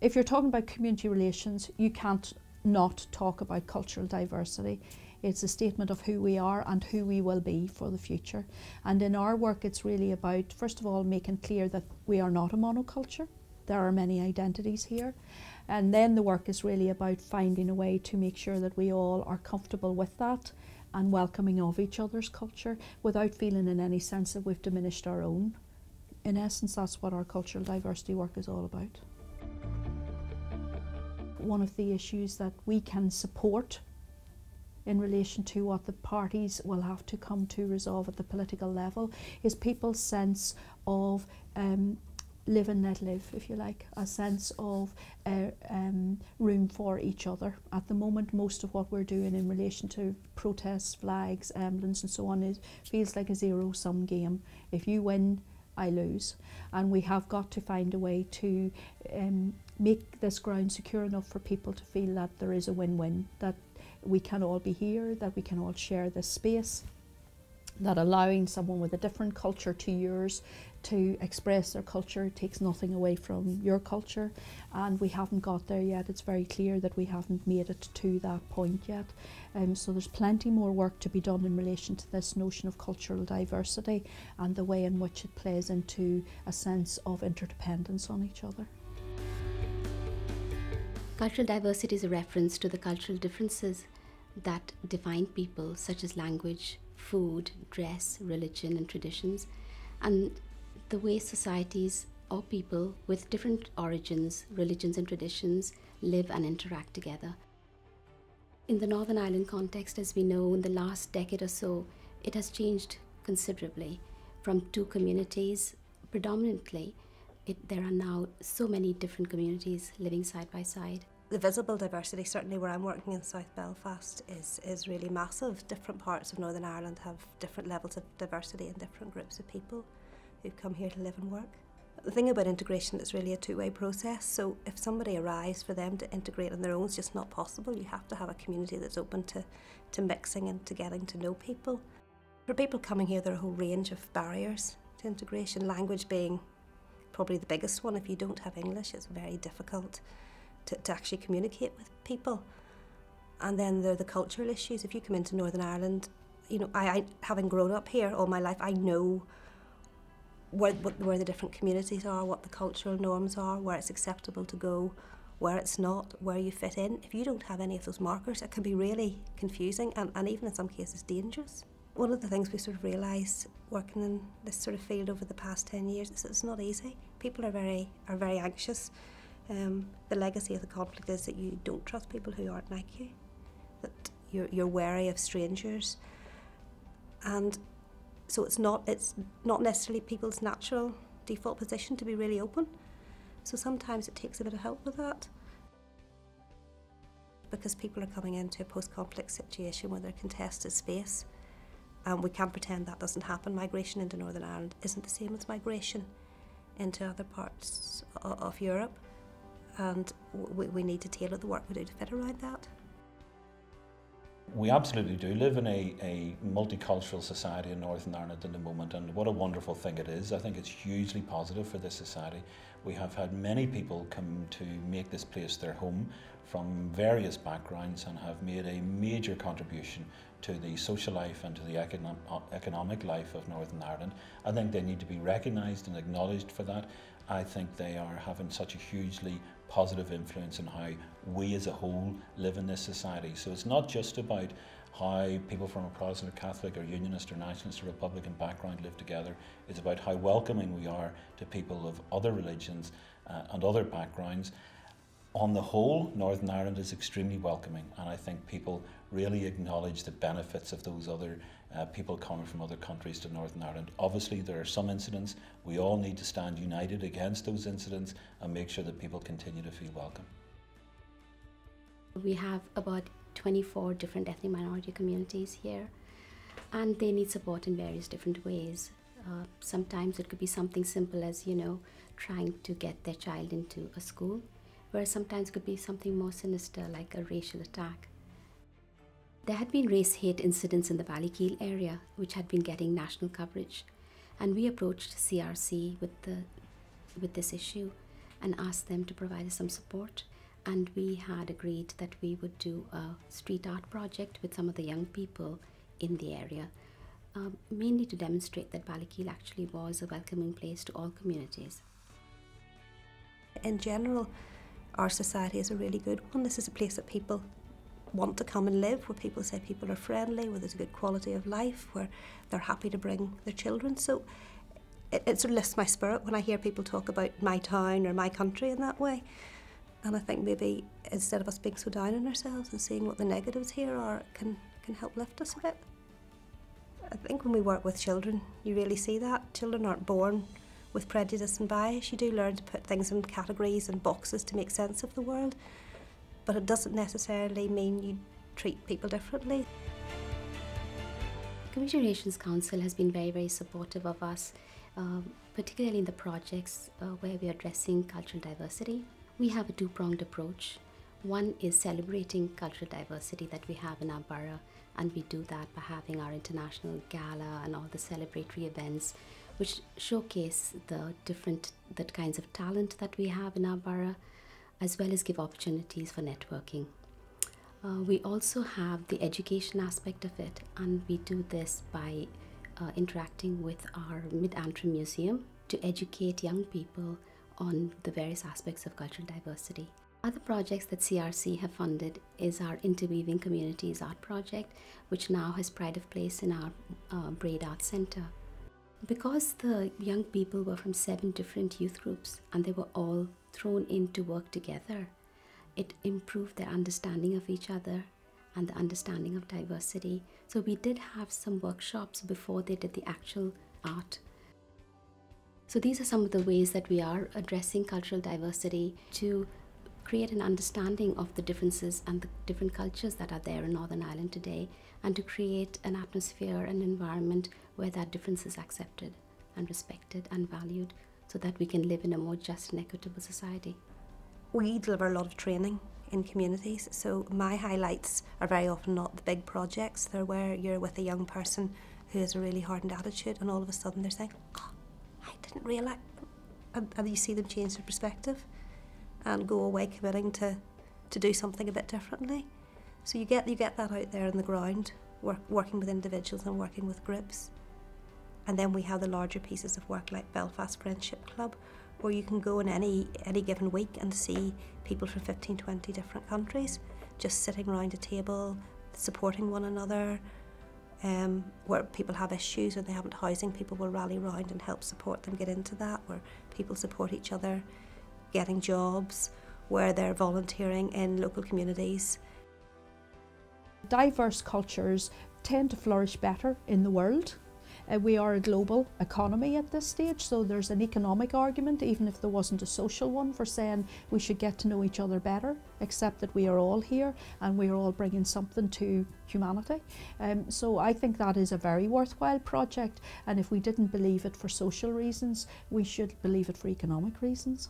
If you're talking about community relations, you can't not talk about cultural diversity. It's a statement of who we are and who we will be for the future. And in our work, it's really about, first of all, making clear that we are not a monoculture. There are many identities here. And then the work is really about finding a way to make sure that we all are comfortable with that and welcoming of each other's culture without feeling in any sense that we've diminished our own. In essence, that's what our cultural diversity work is all about. One of the issues that we can support in relation to what the parties will have to come to resolve at the political level is people's sense of live and let live, if you like, a sense of room for each other. At the moment, most of what we're doing in relation to protests, flags, emblems and so on feels like a zero-sum game. If you win, I lose. And we have got to find a way to make this ground secure enough for people to feel that there is a win-win, that we can all be here, that we can all share this space, that allowing someone with a different culture to yours to express their culture takes nothing away from your culture. And we haven't got there yet. It's very clear that we haven't made it to that point yet. So there's plenty more work to be done in relation to this notion of cultural diversity and the way in which it plays into a sense of interdependence on each other. Cultural diversity is a reference to the cultural differences that define people, such as language, food, dress, religion and traditions, and the way societies or people with different origins, religions and traditions live and interact together. In the Northern Ireland context, as we know, in the last decade or so, it has changed considerably. From two communities, predominantly, there are now so many different communities living side by side. The visible diversity, certainly where I'm working in South Belfast, is really massive. Different parts of Northern Ireland have different levels of diversity and different groups of people who've come here to live and work. The thing about integration is really a two-way process, so if somebody arrives, for them to integrate on their own is just not possible. You have to have a community that's open to mixing and to getting to know people. For people coming here, there are a whole range of barriers to integration, language being probably the biggest one. If you don't have English, it's very difficult to actually communicate with people. And then there are the cultural issues. If you come into Northern Ireland, you know, I having grown up here all my life, I know where the different communities are, what the cultural norms are, where it's acceptable to go, where it's not, where you fit in. If you don't have any of those markers, it can be really confusing and even in some cases dangerous. One of the things we sort of realised working in this sort of field over the past 10 years is that it's not easy. People are very anxious. The legacy of the conflict is that you don't trust people who aren't like you, that you're wary of strangers, and so it's not necessarily people's natural default position to be really open. So sometimes it takes a bit of help with that, because people are coming into a post-conflict situation where they're contested space, and we can't pretend that doesn't happen. Migration into Northern Ireland isn't the same as migration into other parts of Europe. And we need to tailor the work we do to fit around that. We absolutely do live in a multicultural society in Northern Ireland at the moment, and what a wonderful thing it is. I think it's hugely positive for this society. We have had many people come to make this place their home from various backgrounds and have made a major contribution to the social life and to the economic life of Northern Ireland. I think they need to be recognised and acknowledged for that. I think they are having such a hugely positive influence in how we as a whole live in this society. So it's not just about how people from a Protestant or Catholic or Unionist or Nationalist or Republican background live together. It's about how welcoming we are to people of other religions and other backgrounds. On the whole, Northern Ireland is extremely welcoming, and I think people really acknowledge the benefits of those other people coming from other countries to Northern Ireland. Obviously there are some incidents. We all need to stand united against those incidents and make sure that people continue to feel welcome. We have about 24 different ethnic minority communities here, and they need support in various different ways. Sometimes it could be something simple as, you know, trying to get their child into a school, whereas sometimes it could be something more sinister like a racial attack. There had been race hate incidents in the Ballykeel area which had been getting national coverage, and we approached CRC with this issue, and asked them to provide us some support. And we had agreed that we would do a street art project with some of the young people in the area, mainly to demonstrate that Ballykeel actually was a welcoming place to all communities. In general, our society is a really good one. This is a place that people want to come and live, where people say people are friendly, where there's a good quality of life, where they're happy to bring their children. So it sort of lifts my spirit when I hear people talk about my town or my country in that way. And I think maybe instead of us being so down on ourselves and seeing what the negatives here are, it can help lift us a bit. I think when we work with children, you really see that. Children aren't born with prejudice and bias. You do learn to put things in categories and boxes to make sense of the world, but it doesn't necessarily mean you treat people differently. The Community Relations Council has been very, very supportive of us, particularly in the projects where we are addressing cultural diversity. We have a two-pronged approach. One is celebrating cultural diversity that we have in our borough, and we do that by having our international gala and all the celebratory events which showcase the kinds of talent that we have in our borough, as well as give opportunities for networking. We also have the education aspect of it, and we do this by interacting with our Mid-Antrim Museum to educate young people on the various aspects of cultural diversity. Other projects that CRC have funded is our Interweaving Communities art project, which now has pride of place in our Braid Art Centre. Because the young people were from 7 different youth groups and they were all thrown in to work together, it improved their understanding of each other and the understanding of diversity. So we did have some workshops before they did the actual art. So these are some of the ways that we are addressing cultural diversity to create an understanding of the differences and the different cultures that are there in Northern Ireland today, and to create an atmosphere and environment where that difference is accepted and respected and valued, so that we can live in a more just and equitable society. We deliver a lot of training in communities, so my highlights are very often not the big projects. They're where you're with a young person who has a really hardened attitude and all of a sudden they're saying, "Oh, I didn't realise," and you see them change their perspective and go away committing to do something a bit differently. So you get that out there on the ground, working with individuals and working with groups. And then we have the larger pieces of work like Belfast Friendship Club, where you can go in any given week and see people from 15, 20 different countries just sitting around a table, supporting one another. Where people have issues and they haven't housing, people will rally round and help support them get into that, where people support each other, getting jobs, where they're volunteering in local communities. Diverse cultures tend to flourish better in the world. We are a global economy at this stage, so there's an economic argument, even if there wasn't a social one, for saying we should get to know each other better, except that we are all here and we are all bringing something to humanity. So I think that is a very worthwhile project, and if we didn't believe it for social reasons, we should believe it for economic reasons.